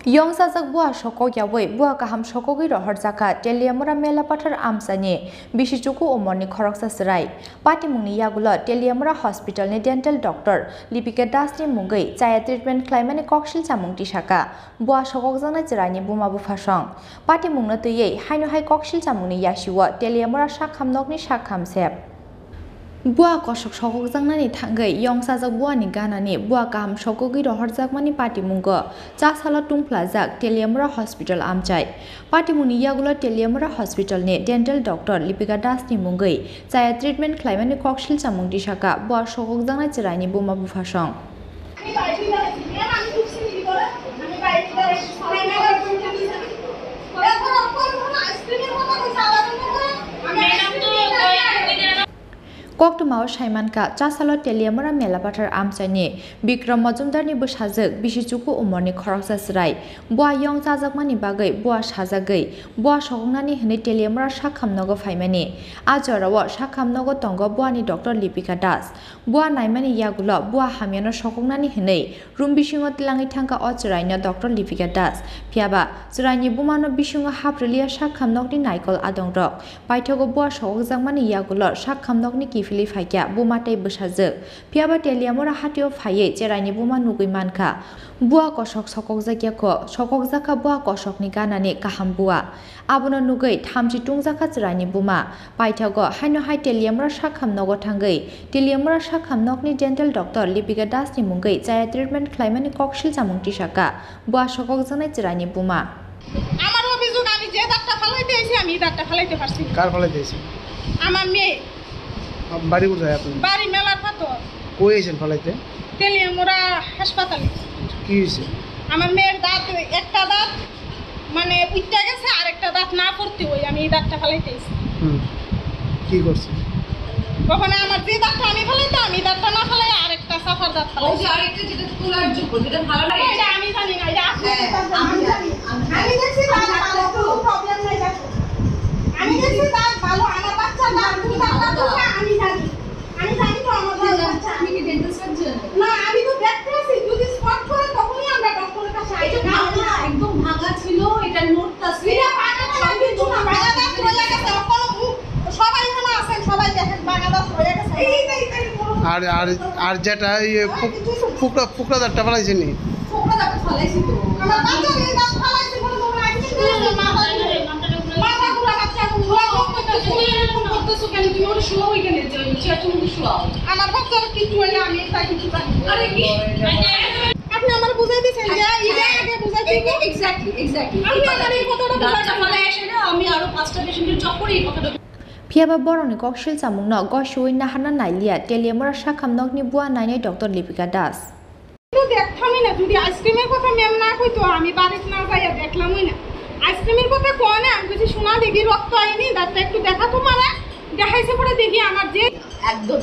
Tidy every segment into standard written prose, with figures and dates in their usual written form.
Yongsajak Buwa Sokogwi Buwa Kaham Sokogwi Rohorjakha Teliamura Mela Pathar Amchaini Bishichuku Umorni Khoroksa Chwrai Patimungni Yagula Teliamura Hospital ni Dental Doctor Lipika Dasni Mungai Chaya Treatment Claimani Kokshil Chamung Tishaka Buwa Sokogjaknani Chwrai ni Buma Bufasong Patimungna Tuyei Haino Hai Kokshil Chamungni Yashiwa Teliamura Shakhamnokni Shakham Sep Buwa Kosok Sokogjaknani thangwi Yongsajak Buwa ni ganani Buwa Kaham Sokogwi Rohorjakmani Patimungo Chasala Tungplajak Teliamura Hospital Amchai Patimungni Yagula Teliamura Hospital ni Dental Doctor Lipika Dasni Mungai Chaya Treatment Claimani Kokshil Chamung Tishaka Buwa Sokogjaknani Chwrai ni Buma Bufasong Koktumao Shaimanka Chasalo Teliamura Mela Pathar Amchaini Bikram Majumdarni Bashajak Bishichuku Umorni Khoroksa Chwrai Buwa Yongsajak Bagai Buwa Sajagai Buwa Sokogjaknani hini Teliamura Shakhamnogo Faimani Ajorawo Shakhamnogo Tongo Buwani Dr. Lipika Das Buwa Naimani Yagulo Buwa Hamyano Sokogjaknani hini Room Bishingo Tilangi Thangka O Chwraino Dr. Lipika Das Phiaba Chwraini Bumano Bishingo Haprilia Shakhamnokni Naikol Adongrok Paithogo Buwa Sokogjakmani Yagulo Shakhamnokni Fili Faikya Buma Tei Bashajak Phiaba Teliamura Hatio Faye Chwraini Buma Nugui Manka Buwa Kosok Sokogjakha Buwa Kosok ni ganani Kaham Buwa Abono Nugui Thamji Tungjakha Chwraini Buma Paithogo Haino Hai Teliamura Shakhamnogo thangwi Teliamura Shakhamnokni Dental Doctor Lipika Das ni Mungai Chaya Treatment Claimani Kokshil Chamung Tishaka Buwa Sokogjaknani Chwraini Buma আমার অভিযোগ আমি যে দাঁতটা ফালাইতে আইছি আমি দাঁতটা ফালাইতে পারছি কার ফালাইতে আইছি আমার মেয়ে বাড়ি কোথায় আপনার বাড়ি মেলার পাথর কই আইছেন ফালাইতে তেলিয়ামুরা হাসপাতালে কি হইছে আমার মেয়ের দাঁত একটা দাঁত মানে উইটা গেছে আর একটা দাঁত না পড়তে হই আমি এই দাঁতটা ফালাইতে আইছি কি করছে কখন আমার যে দাঁতটা আমি ফালাইতে আমি দাঁতটা না ফালাই আরেকটা সাফার দাঁত ফালাই ওই যে আরেকটা যেটা তোলার যোগ্য যেটা ভালো লাগে এটা আমি জানি না এটা আমি জানি আমি দেখছি দাঁত ভালো কোনো প্রবলেম নাই দেখো আমি দেখছি দাঁত ভালো আমার বাচ্চা দাঁত তুমি দাঁতটা তোলা আমি জানি তো আমার বাচ্চা আমি কি ডেন্টাল সার্জন না আমি তো দেখতে আছি যদি স্পট করে তখনই আমরা ডক্টরের কাছে আইছি না একদম ভাঙা ছিল এটা নোটটা ছিল এটা ভাঙা না কিছু না ভাঙা দাঁত হয়ে গেছে কোনো সবাই এখানে আছেন সবাই দেখেন ভাঙা দাঁত হয়ে গেছে এইটাই আর আর আর যেটা ফুকরা দাঁতটা ফালাইছেন নি ফোকরা দাঁত ফালাইছি তো আমার বাচ্চা এই দাঁত ফালাইছে কোনো তোমরা অ্যাক্সিডেন্ট মাথা গুলো বাচ্চা গুলো করতেছো কেন তুমি ওর শোয়া ওইখানে চেয়ার তুমি শোয়াও আমার বাচ্চার কিছু হইলে আমি তাই কিছু জানি আরে কি আপনি আমার বুঝাই দিয়েছেন যে এটা আগে বুঝাই দিই এক্স্যাক্টলি আমি আমার এই কথাটা দাঁতটা ফালাই এসে না আমি আরো 5টা পেশেন্টের চক করে এই কথাটা Phiaba Boroni Kokshil Chamungno Goshui Nahana Nailia Teliamura Shakhamnokni Buwa Nainai Dr. Lipika Das তো দেখতামই না যদি আইসক্রিমের কথা ম্যাম না কইতো আমি বাড়িতে না যাইয়া দেখলামই না আইসক্রিমের কথা কোয়া না আমি কিছু শোনা দেখি রক্ত আইনি দাঁতটা একটু দেখা তো মানে দেখাইছে পরে দেখি আমার যে একদম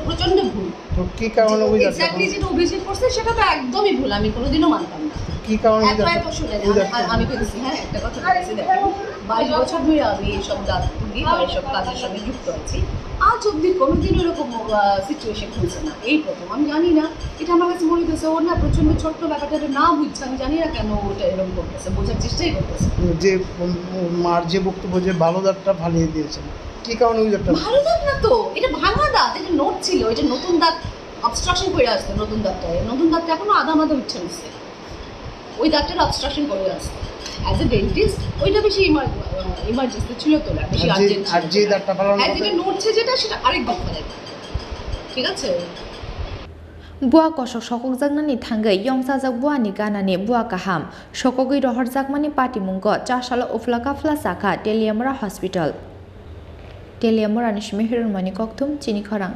প্রচন্ড ভুল তো কি কারণে ওই দাঁতটা এক্স্যাক্টলি যেটা অভিযোগ করছে সেটা তো একদমই ভুল আমি কোনোদিনও মানতাম না কি কারণে এত শুনে আমি বলছি হ্যাঁ একটা কথা বলছি দেখো 22 বছর ধরে আমি এইসব দাঁত তুলি বা এইসব কাজের সঙ্গে যুক্ত আছি আজ অব্দি কোনোদিন এরকম সিচুয়েশন হয়েছে না এই প্রথম আমি জানি না এটা আমার কাছে মনে হচ্ছে ওর না প্রচন্ড ছোট্ট ব্যাপারটা না বুঝছে আমি জানি না কেন ওটা এরকম করতেছে বোঝার চেষ্টাই করতেছে যে মার যে বক্তব্য যে ভালো দাঁতটা ফালিয়ে দিয়েছেন কি কারণে ওই দাঁতটা ভালো দাঁত না তো এটা ভাঙা দাঁত এটা নোট ছিল এটা নতুন দাঁত অবস্ট্রাকশন করে আসতো নতুন দাঁতটা এখনো আধা উঠছে নিচ্ছে ওই দাঁতটার অবস্ট্রাকশন করে আসতো অ্যাজ এ ডেন্টিস্ট ওইটা বেশি ইমার্জেন্সি ছিল তো না বেশি আর্জেন্ট আর যে দাঁতটা ফালানো আর যেটা নড়ছে যেটা সেটা আরেকবার ফালাইবে ঠিক আছে Buwa Kosok Sokogjaknani thangwi Yongsajak Buwa ni ganani Buwa Kaham Sokogwi Rohorjakmani Patimungo Chasalo Uflakafla Sakha Teliamura Hospital Teliamura ni Shmehirmani Koktum Chini Khorang